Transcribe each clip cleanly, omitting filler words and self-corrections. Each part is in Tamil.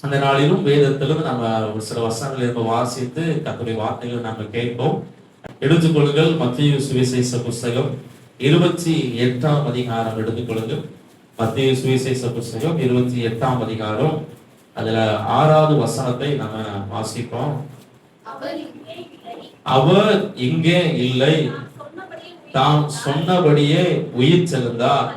அந்த நாளிலும் வேதத்திலும் நம்ம ஒரு சில வசனங்களை நம்ம வாசித்து கர்த்தருடைய வார்த்தைகளை நம்ம கேட்போம். எடுத்துக்கொள்ளுங்கள். மத்தேயு சுவிசேஷ புஸ்தகம் 28ஆம் அதிகாரம் எடுத்துக்கொள்ளுங்கள். மத்தேயு சுவிசேஷ புஸ்தகம் 28ஆம் அதிகாரம், அதுல 6வது வசனத்தை நம்ம வாசிப்போம். அவர் இங்கே இல்லை, தாம் சொன்னபடியே உயிர் செலுந்தார்.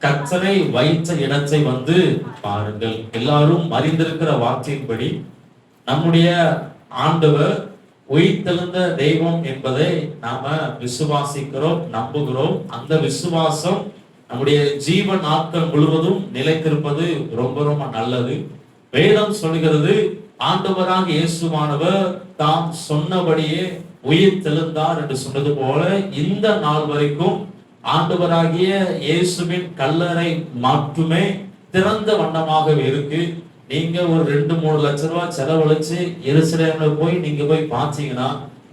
கர்த்தரை வைத்த இடத்தை வந்து பாருங்கள். எல்லாரும் அறிந்திருக்கிற வார்த்தையின்படி நம்முடைய ஆண்டவர் உயிர்த்தெழுந்த தெய்வம் என்பதை நாம விசுவாசிக்கிறோம், நம்புகிறோம். அந்த விசுவாசம் நம்முடைய ஜீவ நாட்கள் முழுவதும் நிலைத்திருப்பது ரொம்ப ரொம்ப நல்லது. வேதம் சொல்கிறது, ஆண்டவராக இயேசுவானவர் தாம் சொன்னபடியே உயிர் தெழுந்தார் என்று சொன்னது போல இந்த நாள் வரைக்கும் ஆண்டவராகிய இயேசுவின் கல்லறை மட்டுமே திறந்த வண்ணமாக இருக்கு. நீங்க ஒரு 2-3 லட்சம் ரூபாய் செலவழிச்சு எருசலேம்ல போய் நீங்க போய் பார்த்தீங்கன்னா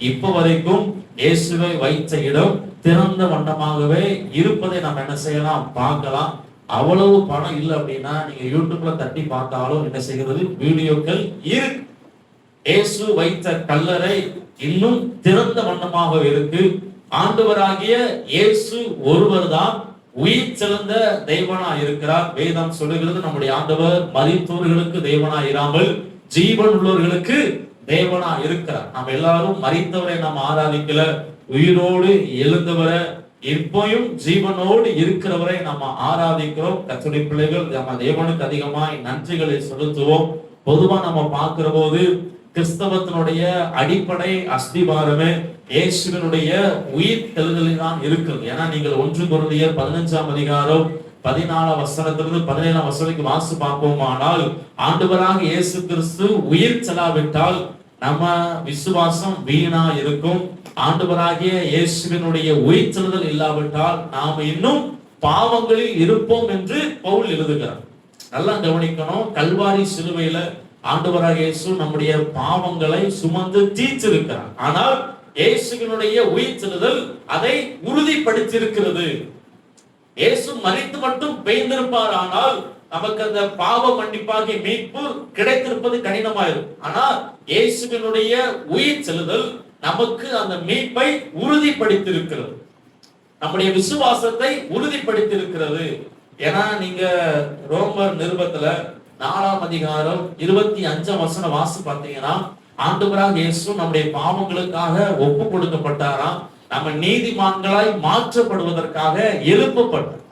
இப்ப வரைக்கும் இயேசுவை வைத்த இடம் திறந்த வண்ணமாகவே இருப்பதை நம்ம என்ன செய்யலாம், பார்க்கலாம். அவ்வளவு பணம் இல்லை அப்படின்னா நீங்க யூடியூப்ல தட்டி பார்த்தாலும் என்ன செய்கிறது, வீடியோக்கள் இருக்கு. இயேசு வைத்த கல்லறை இன்னும் திறந்த வண்ணமாக இருக்கு. ஆண்டவராகிய இயேசு ஒருவர் தான் உயிர் செலுந்த தெய்வனா இருக்கிறார். வேதம் சொல்லுகிறது, நம்முடைய ஆண்டவர் மரித்தோர்களுக்கு தேவனா இராமல் ஜீவன் உள்ளவர்களுக்கு தேவனா இருக்கிறார். நம்ம எல்லாரும் மரித்தவரை நாம் ஆராதிக்கல, உயிரோடு எழுந்தவரை, இப்பயும் ஜீவனோடு இருக்கிறவரை நம்ம ஆராதிக்கிறோம். கர்த்தருடைய பிள்ளைகள் நம்ம தேவனுக்கு அதிகமாய் நன்றிகளை செலுத்துவோம். பொதுவா நம்ம பார்க்கிற போது கிறிஸ்தவத்தினுடைய அடிப்படை அஸ்திபாரமே இயேசுவினுடைய உயிர் தெழுதலில் தான் இருக்கிறது. ஏன்னா நீங்கள் 1 கொரிந்தியர் 15ஆம் அதிகாரம் 14 வசனத்திலிருந்து 17 வசனத்துக்கு வாசி பார்ப்போமானால், ஆண்டவராக இயேசு கிறிஸ்து உயிர் செல்லாவிட்டால் நம்ம விசுவாசம் வீணா இருக்கும். ஆண்டவராகிய இயேசுவினுடைய உயிர் செல்லுதல் இல்லாவிட்டால் நாம் இன்னும் பாவங்களில் இருப்போம் என்று பவுல் எழுதுகிறார். நல்லா கவனிக்கணும். கல்வாரி சிலுவையில ஆண்டவராக இயேசு நம்முடைய பாவங்களை சுமந்து தீர்த்திருக்கிறார். ஆனால் இயேசுவினுடைய உயிர் செல்லுதல் அதை உறுதிப்படுத்தியிருக்கிறது. இயேசு மரித்து மட்டும் பெய்திருப்பார், ஆனால் நமக்கு அந்த பாவ மன்னிப்பாகிய மீட்பு கிடைத்திருப்பது கடினமாயிருக்கும். ஆனால் இயேசுவினுடைய உயிர் செல்லுதல் நமக்கு அந்த மீட்பை உறுதிப்படுத்தியிருக்கிறது, நம்முடைய விசுவாசத்தை உறுதிப்படுத்தியிருக்கிறது. ஏன்னா நீங்க ரோமர் நிருபத்துல 4ஆம் அதிகாரம் 25ஆம் வசனம் வாசி பார்த்தீங்கன்னா, ஆண்டவராக இயேசு நம்முடைய பாவங்களுக்காக ஒப்பு கொடுக்கப்பட்டாராம், நம்ம நீதிமான்களாய் மாற்றப்படுவதற்காக எழுப்பப்பட்டார்.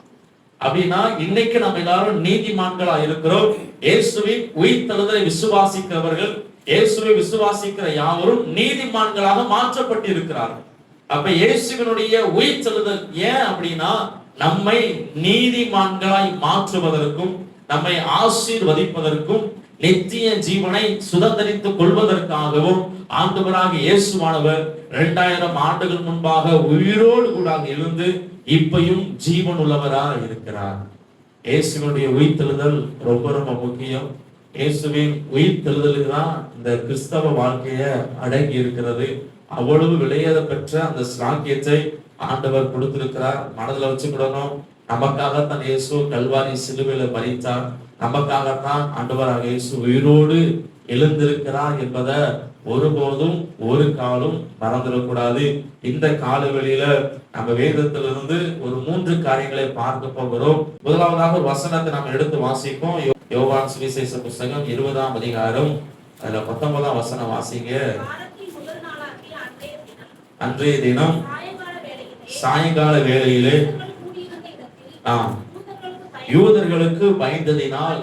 அப்படின்னா இன்னைக்கு நம்ம எல்லாரும் நீதிமான்களா இருக்கிறோம். இயேசுவின் உயிர்த்தெழுதலை விசுவாசிக்கிறவர்கள், இயேசுவை விசுவாசிக்கிற யாவரும் நீதிமான்களாக மாற்றப்பட்டு இருக்கிறார்கள். அப்ப இயேசுவினுடைய உயிர்த்தெழுதல் ஏன் அப்படின்னா, நம்மை நீதிமான்களாய் மாற்றுவதற்கும், நம்மை ஆசீர்வதிப்பதற்கும், நித்திய ஜீவனை சுதந்திரித்துக் கொள்வதற்காகவும் ஆண்டவராக இயேசுவானவர் 2000 ஆண்டுகள் முன்பாக உயிரோடு கூட எழுந்து இப்பையும் ஜீவன் உள்ளவராக இருக்கிறார். இயேசுவினுடைய உயிர்த்தெழுதல் ரொம்ப ரொம்ப முக்கியம். இயேசுவின் உயிர்த்தெழுதலுக்கு தான் இந்த கிறிஸ்தவ வாழ்க்கைய அடங்கி இருக்கிறது. அவ்வளவு விலையேற பெற்ற அந்த ஸ்லாக்கியத்தை ஆண்டவர் கொடுத்திருக்கிறார். மனதில் வச்சுக்கிடணும். நமக்காகத்தான் இயேசு கல்வாரி சிலுவையில மரித்தார், நமக்காகத்தான் ஆண்டவராக இயேசு உயிரோடு எழுந்திருக்கிறார் என்பதை ஒருபோதும் ஒரு காலம் மறந்துடக்கூடாது. இந்த காலவெளியில நம்ம வேதத்திலிருந்து ஒரு 3 காரியங்களை பார்க்க போகிறோம். முதலாவதாக ஒரு வசனத்தை நம்ம எடுத்து வாசிப்போம். யோவான் சுவிசேஷ புஸ்தகம் 20ஆம் அதிகாரம், அதுல 19ஆம் வசனம் வாசிங்க. அன்றைய தினம் சாயங்கால வேளையிலே யூதர்களுக்கு பயந்ததினால்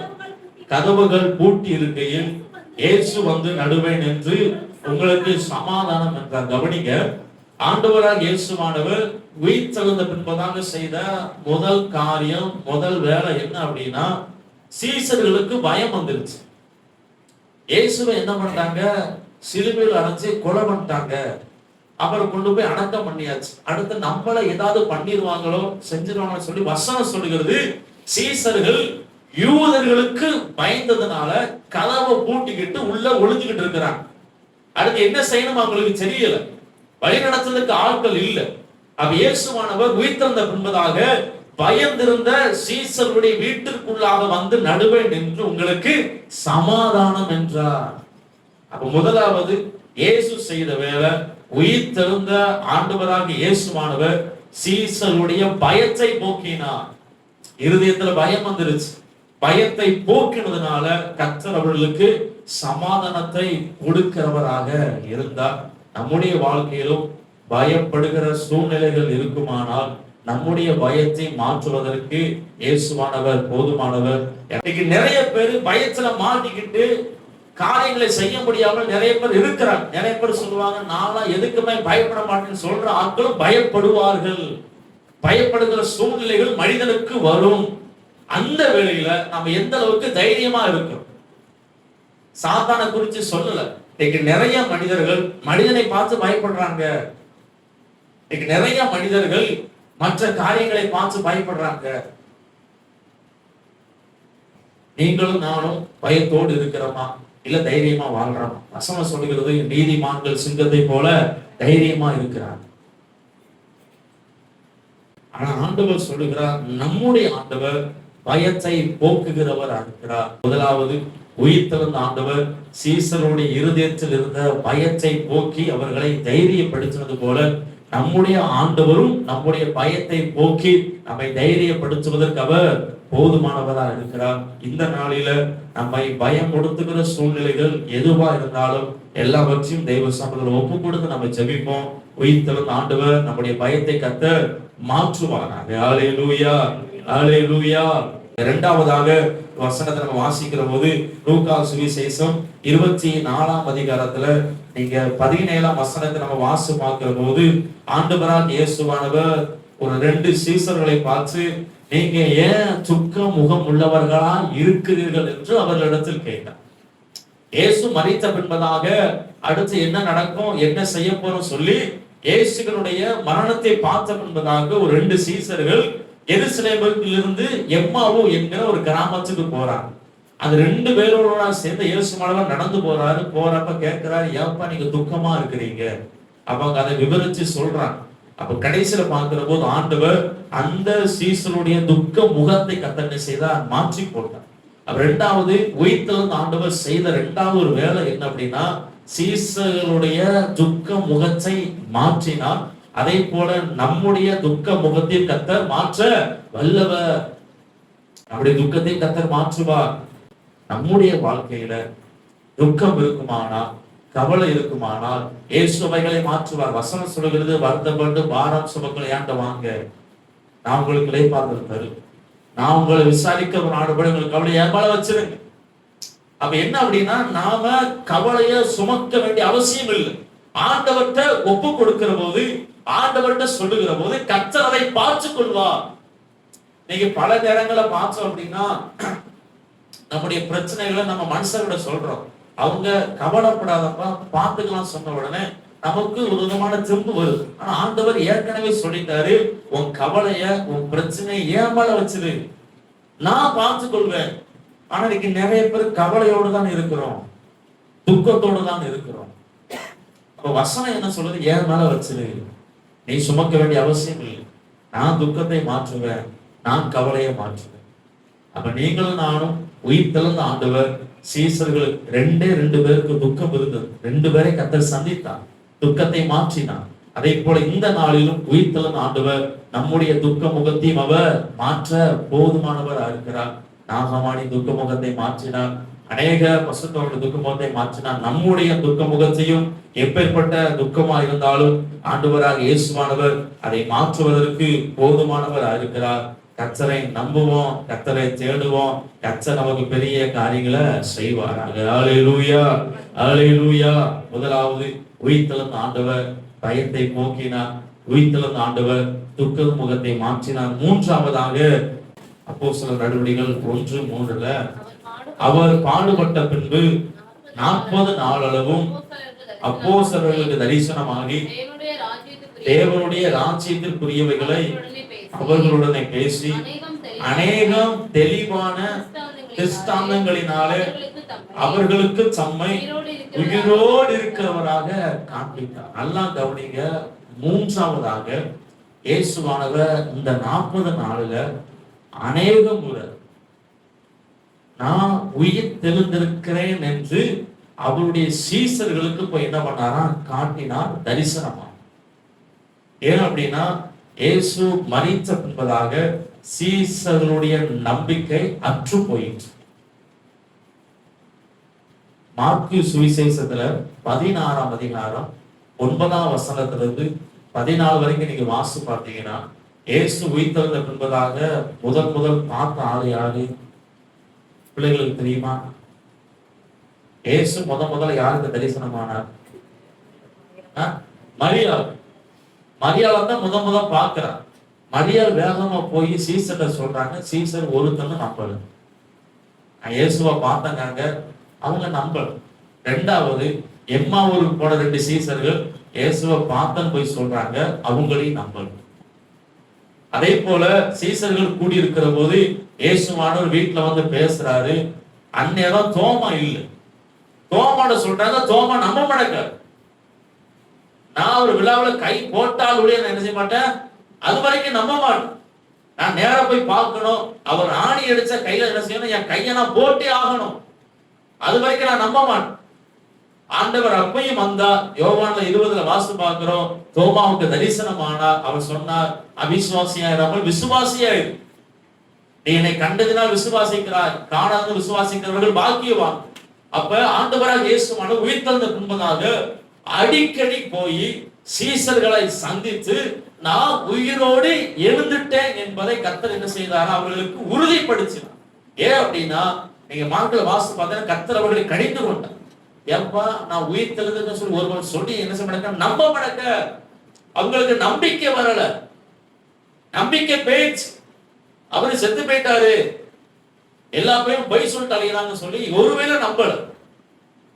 கதவுகள் பூட்டி இருக்கையில் இயேசு வந்து நடுவே நின்று உங்களுக்கு சமாதானம் என்றார். கவனிங்க, ஆண்டவராக இயேசுவானவர் உயிர்த்தெழுந்த பின்பதாக செய்த முதல் காரியம், முதல் வேலை என்ன அப்படின்னா, சீசர்களுக்கு பயம் வந்துருச்சு. இயேசுவை என்ன பண்றாங்க, சிலுவையில் அடைஞ்சு கொலை பண்ணிட்டாங்க. அப்புறம் கொண்டு போய் அடக்கம் பண்ணியாச்சு. அடுத்து நம்மள ஏதாவது பண்ணிடுவாங்களோ செஞ்சிருவாங்களோ சொல்லி வசனம் சொல்லுகிறது, சீசர்கள் யூதர்களுக்கு பயந்ததுனால கதவை பூட்டிக்கிட்டு உள்ள ஒளிஞ்சுக்கிட்டு இருக்கிறாங்க. அடுத்து என்ன செய்யணும் அவங்களுக்கு தெரியல, வழி நடத்துறதுக்கு ஆட்கள் இல்லை. அப்ப இயேசுவானவர் உயிர்த்தெழுந்த பின்பதாக பயந்திருந்த சீசருடைய வீட்டிற்குள்ளாக வந்து நடுவே நின்று உங்களுக்கு சமாதானம் என்றார். அப்ப முதலாவது இயேசு செய்த வேலை, உயிர் தெழுந்த ஆண்டவராக இயேசுவானவர் சீசருடைய பயத்தை போக்கினார். இருதயத்துல பயம் வந்துருச்சு. பயத்தை போக்கினதுனால கர்த்தர் அவர்களுக்கு சமாதானத்தை கொடுக்கிறவராக இருந்தார். நம்முடைய வாழ்க்கையிலும் பயப்படுகிற சூழ்நிலைகள் இருக்குமானால் நம்முடைய பயத்தை மாற்றுவதற்கு இயேசுவானவர் போதுமானவர். இன்னைக்கு நிறைய பேர் பயத்துல மாட்டிக்கிட்டு காரியங்களை செய்ய முடியாமல் நிறைய பேர் இருக்கிறாங்க. நிறைய பேர் சொல்லுவாங்க, நான்லாம் எதுக்குமே பயப்பட மாட்டேன்னு சொல்ற ஆட்களும் பயப்படுவார்கள். பயப்படுகிற சூழ்நிலைகள் மனிதனுக்கு வரும். அந்த வேளையில நம்ம எந்த அளவுக்கு தைரியமா இருக்கிறோம். சாத்தானை குறித்து சொல்லல. இன்னைக்கு நிறைய மனிதர்கள் மனிதனை பார்த்து பயப்படுறாங்க. இன்னைக்கு நிறைய மனிதர்கள் மற்ற காரியங்களை பார்த்து பயப்படுறாங்க. நீங்களும் நானும் பயத்தோடு இருக்கிறோமா, இல்ல தைரியமா வாழ்றோமா? வசனம் சொல்லுகிறது, நீதிமான்கள் சிங்கத்தை போல தைரியமா இருக்கிறார். ஆனா ஆண்டவர் சொல்லுகிறார், நம்முடைய ஆண்டவர் பயத்தை போக்குகிறவர் இருக்கிறார். முதலாவது உயிர்த்தெழுந்த ஆண்டவர் சீசருடைய இருதயத்தில் இருந்த பயத்தை போக்கி அவர்களை தைரியப்படுத்தினது போல நம்முடைய ஆண்டவரும் நம்முடைய பயத்தை போக்கி நம்மை தைரியப்படுத்துவதற்கு அவர் போதுமானவராக இருக்கிறார். இந்த நாளில நம்மை பயம் கொடுத்துக்கிற சூழ்நிலைகள் எதுவா இருந்தாலும் எல்லாவற்றையும் தெய்வ சமூகத்தில் ஒப்பு கொடுத்து நம்ம ஜெபிப்போம். உயிர்த்தெழுந்த ஆண்டவர் நம்முடைய பயத்தை கர்த்தர் மாற்றுவாராக. ஹல்லேலூயா, ஹல்லேலூயா. இரண்டாவதாக வசனத்தை நம்ம வாசிக்கிற போது லூக்கா சுவிசேஷம் 24ஆம் அதிகாரத்துல நீங்க 17ஆம் வசனத்தை நம்ம வாசி பார்க்கிற போது ஆண்டவராகிய இயேசுவானவர் ஒரு 2 சீசர்களை பார்த்து, நீங்க ஏன் துக்க முகம் உள்ளவர்களா இருக்கிறீர்கள் என்று அவர்களிடத்தில் கேட்டார். இயேசு மரித்த பின்பதாக அடுத்து என்ன நடக்கும், என்ன செய்ய போறோம் சொல்லி இயேசுவினுடைய மரணத்தை பார்த்த பின்பதாக ஒரு 2 சீசர்கள் எருசலேமிலிருந்து எம்மாவு என்கிற ஒரு கிராமத்துக்கு போறாங்க. அந்த 2 பேரோட சேர்ந்து இயேசுவானவர் நடந்து போறாரு. போறப்ப கேட்கிறாரு, ஏப்பா நீங்க துக்கமா இருக்கிறீங்க? அவங்க அதை விவரிச்சு சொல்றாங்க. அப்ப கடைசியில பார்க்கிற போது ஆண்டவர் அந்த சீசருடைய துக்க முகத்தை கர்த்தர் செய்தார், மாற்றி போட்டார். அப்ப இரண்டாவது உயிர்த்தெழுந்த ஆண்டவர் செய்த இரண்டாவது ஒரு வேலை என்ன அப்படின்னா, சீசருடைய துக்க முகத்தை மாற்றினார். அதே போல நம்முடைய துக்க முகத்தை கர்த்தர் மாற்ற வல்லவர். நம்முடைய துக்கத்தை கர்த்தர் மாற்றுவார். நம்முடைய வாழ்க்கையில துக்கம் இருக்குமானால், கவலை இருக்குமானால் இயேசுவைகளை மாற்றுவார். வசனம் சொல்லுகிறது, வருத்தப்பட்டு பாரம் சுமக்களை ஏண்ட வாங்க, நான் உங்களுக்கு இளைப்பாறுதல் தருவேன். நான் உங்களை விசாரிக்க ஒரு நாடுபடி உங்களுக்கு கவலை ஏமாள வச்சிருங்க. அப்ப என்ன அப்படின்னா, நாம கவலைய சுமக்க வேண்டிய அவசியம் இல்லை. ஆண்டவர்கிட்ட ஒப்பு கொடுக்கிற போது, ஆண்டவர்கிட்ட சொல்லுகிற போது கர்த்தர் அதை பார்த்துக் கொள்வார். நீங்க பல நேரங்களை பார்த்தோம் அப்படின்னா, நம்முடைய பிரச்சனைகளை நம்ம மனுஷர்கிட்ட சொல்றோம். அவங்க கவலைப்படாதப்பா பார்த்துக்கலாம் சொன்ன உடனே நமக்கு ஒரு விதமான திரும்ப வருது. ஆனா ஆண்டவர் ஏற்கனவே சொல்லிட்டாரு, உன் கவலைய உன் பிரச்சனையை ஏமாள வச்சிரு, நான் பார்த்துக் கொள்வேன். ஆனா இன்னைக்கு நிறைய பேர் கவலையோடு தான் இருக்கிறோம், துக்கத்தோடு தான் இருக்கிறோம். அப்ப வசனம் என்ன சொல்றது, ஏன் மேல வச்சிரு, நீ சுமக்க வேண்டிய அவசியம் இல்லை, நான் துக்கத்தை மாற்றுவேன், நான் கவலையை மாற்றுவேன். அப்ப நீங்களும் நானும் உயிர்த்தெழுந்த ஆண்டவர் சீசர்களுக்கு 2 பேருக்கு துக்கம் இருந்தது, 2 பேரை கர்த்தர் சந்தித்தார், துக்கத்தை மாற்றினார். அதே போல இந்த நாளிலும் உயிர்த்தெழுந்த ஆண்டவர் நம்முடைய துக்க முகத்தையும் அவர் மாற்ற போதுமானவர் இருக்கிறார். நாகமானி துக்க முகத்தை மாற்றினார், அநேக பசுத்தோட துக்க முகத்தை மாற்றினார். நம்முடைய துக்க முகத்தையும் எப்பேற்பட்ட துக்கமா இருந்தாலும் ஆண்டவராக இயேசுவானவர் அதை மாற்றுவதற்கு போதுமானவர் இருக்கிறார். கர்த்தரை நம்புவோம், கர்த்தரை தேடுவோம், கர்த்தர் நமக்கு பெரிய காரியங்களை செய்வாராக. ஹல்லேலூயா, ஹல்லேலூயா. முதலாவது உயிர்த்தெழுந்த ஆண்டவர் பயத்தை போக்கினார், உயிர்த்தெழுந்த ஆண்டவர் துக்க முகத்தை மாற்றினார். மூன்றாவதாக அப்போஸ்தலர் நடவடிக்கைகள் 1:3 அவர் பாடுபட்ட பின்பு 40 நாளளவும் அப்போஸ்தலர்களுக்கு தரிசனமாகி தேவனுடைய ராஜ்யத்திற்குரியவைகளை அவர்களுடனே பேசி அநேகம் தெளிவான திஷ்டாந்தங்களினாலே அவர்களுக்கு தம்மை உயிரோடு இருக்கிறவராக காண்பித்தார். நல்லா கவனிங்க. மூன்றாவதாக இயேசுவானவர் இந்த 40 நாளுல அநேக முறை நான் உயிர் தெளிந்திருக்கிறேன் என்று அவருடைய சீசர்களுக்கு போய் என்ன பண்ணாரா, காட்டினார், தரிசனமா. ஏன் அப்படின்னா, இயேசு மரித்த பின்பதாக சீசர்களுடைய நம்பிக்கை அற்று போயிற்று. மார்க்கு சுவிசேஷத்துல 16ஆம் அதிகாரம் 9ஆம் வசனத்திலிருந்து 14 வரைக்கும் நீங்க வாசி பார்த்தீங்கன்னா, இயேசு உயிர்த்தெழுந்த பின்பதாக முதல் பார்த்த ஆளு யாரு? பிள்ளைகளுக்கு தெரியுமா? இயேசு முதல்ல யாருக்கு தரிசனமானார்? மரியாள். மரியாள் தான் முதல் பார்க்கிறார். மரியாள் வேகமா போய் சீசர்கிட்ட சொல்றாங்க. சீசர் ஒருத்தன்னு நம்பல. இயேசுவை பார்த்தாங்க, அவங்க நம்பல. ரெண்டாவது எம்மாவூருக்கு போன 2 சீசர்கள் இயேசுவை பார்த்தன்னு போய் சொல்றாங்க, அவங்களையும் நம்பல. அதே போல சீசர்கள் கூடி இருக்கிற போது இயேசுவானவர் வீட்டுல வந்து பேசுறாரு. அந்நேரம் தோமா இல்லை. தோமாட சொல்றாங்க, தோமா நம்ப மாட்டேங்காரு. நான் ஒரு விழாவில் கை போட்டால் உடைய என்ன செய்ய மாட்டேன், அது வரைக்கும் நம்ப மாட்டேன். நான் நேர போய் பார்க்கணும், அவர் ஆணி அடிச்ச கையில என்ன செய்யணும், என் கையை நான் போட்டே ஆகணும், அது வரைக்கும் நான் நம்ப மாட்டேன். ஆண்டவர் அப்பையும் வந்தா. யோவான்ல 20 வாசி பார்க்கிறோம். தோமாவுக்கு தரிசனமானா. அவர் சொன்னார், அவிசுவாசியாயிராமல் விசுவாசியாயிரு. நீ என்னை கண்டதினால் விசுவாசிக்கிறாய், காணாத விசுவாசிக்கிறவர்கள் பாக்கியவான். அப்ப ஆண்டவராக இயேசுவானவர் உயிர்த்தெழுந்த பின்பதாக அடிக்கடி போய் சீசர்களை சந்தித்து நான் உயிரோடு எழுந்துட்டேன் என்பதை கர்த்தர் என்ன செய்தார், அவர்களுக்கு உறுதிப்படுத்தினார். ஏன் அப்படின்னா, நீங்க மார்க்கில் வாசி பார்த்தா கர்த்தர் அவர்களை கடிந்து கொண்டார். ஏப்பா நான் உயிர் தெழுதுன்னு சொல்லி ஒருவன் சொல்லி என்ன செய்ய நம்ப மாட்டேங்க. அவங்களுக்கு நம்பிக்கை வரல, நம்பிக்கை போயிடுச்சு. அவரு செத்து போயிட்டாரு, எல்லா பேரும் பொய் சொல்லிட்டு அழைகிறாங்க சொல்லி ஒருவேளை நம்பல.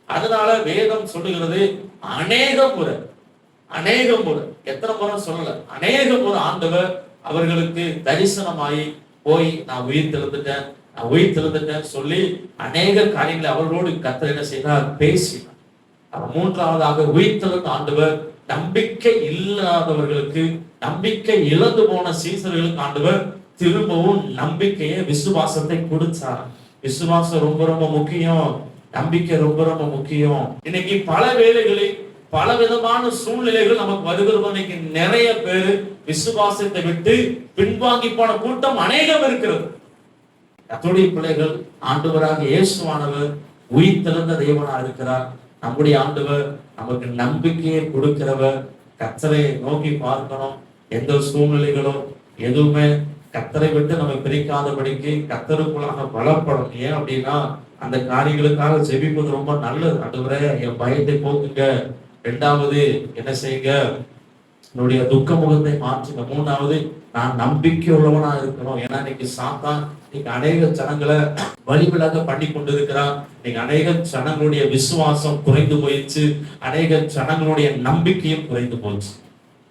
அதனால வேதம் சொல்லுகிறது, அநேக முறை எத்தனை முறை சொல்லல, அநேக முறை ஆண்டவர் அவர்களுக்கு தரிசனமாயி போய் நான் உயிர் தெழுந்துட்டேன் சொல்லி அநேக காரியங்களை அவர்களோடு கர்த்தர் என்ன செய்தார், பேசினார். மூன்றாவதாக உயிர்த்தெழுந்த ஆண்டவர் நம்பிக்கை இல்லாதவர்களுக்கு, நம்பிக்கை இழந்து போன சீசர்களுக்கு ஆண்டவர் திரும்பவும் நம்பிக்கையை, விசுவாசத்தை கொடுத்தார். விசுவாசம் ரொம்ப முக்கியம், நம்பிக்கை ரொம்ப முக்கியம். இன்னைக்கு பல வேளைகளில் பல விதமான சூழ்நிலைகள் நமக்கு வருகிறது. இன்னைக்கு நிறைய பேர் விசுவாசத்தை விட்டு பின்வாங்கி போன கூட்டம் அநேகம் இருக்கிறது. கர்த்தருடைய பிள்ளைகள், ஆண்டவராக இயேசுவானவர் உயிர்த்தெழுந்த தேவனா இருக்கிறார். நம்முடைய ஆண்டவர் நமக்கு நம்பிக்கையை கொடுக்கிறவர். கர்த்தரை நோக்கி பார்க்கணும். எந்த சூழ்நிலைகளும் எதுவுமே கர்த்தரை விட்டு நம்ம பிரிக்காதபடிக்கு கர்த்தருக்குள்ளாக பலப்படும். ஏன் அப்படின்னா, அந்த காரியங்களுக்காக ஜெபிப்பது ரொம்ப நல்லது. ஆண்டவரே என் பயத்தை போக்குங்க. இரண்டாவது என்ன செய்யுங்க, என்னுடைய துக்க முகத்தை மாற்றுங்க. மூணாவது நான் நம்பிக்கை உள்ளவனா இருக்கணும். ஏன்னா இன்னைக்கு சாத்தான் நீங்க அநேக ஜனங்களை வழிவிலக பண்ணி கொண்டிருக்கிறான். நீங்க அநேக ஜனங்களுடைய விசுவாசம் குறைந்து போயிடுச்சு, அநேக ஜனங்களுடைய நம்பிக்கையும் குறைந்து போச்சு.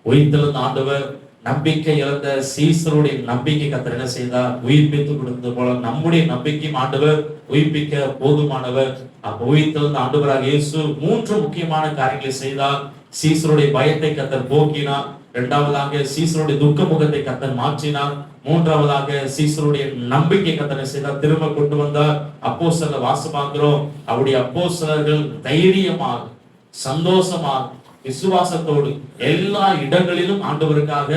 உயிர்த்தெழுந்த ஆண்டவர் நம்பிக்கை இழந்த சீசருடைய நம்பிக்கை கர்த்தர் என்ன செய்தார், உயிர்ப்பித்து கொடுத்தது போல நம்முடைய நம்பிக்கையும் ஆண்டவர் உயிர்ப்பிக்க போதுமானவர். அப்ப உயிர்த்தெழுந்த ஆண்டவராக இயேசு 3 முக்கியமான காரியங்களை செய்தார். சீசருடைய பயத்தை கர்த்தர் போக்கினார். இரண்டாவதாக சீசருடைய துக்க முகத்தை கர்த்தர் மாற்றினார். மூன்றாவதாக சீசருடைய நம்பிக்கை கர்த்தர் செய்தார், திரும்ப கொண்டு வந்தார். அப்போஸ்தலர் வாசிக்கிறோம், அவருடைய அப்போஸ்தலர்கள் தைரியமாக, சந்தோஷமாக, விசுவாசத்தோடு எல்லா இடங்களிலும் ஆண்டவருக்காக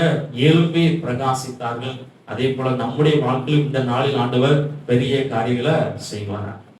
எழும்பி பிரகாசித்தார்கள். அதே போல நம்முடைய வாழ்க்கையில் இந்த நாளில் ஆண்டவர் பெரிய காரியங்களை செய்வார்.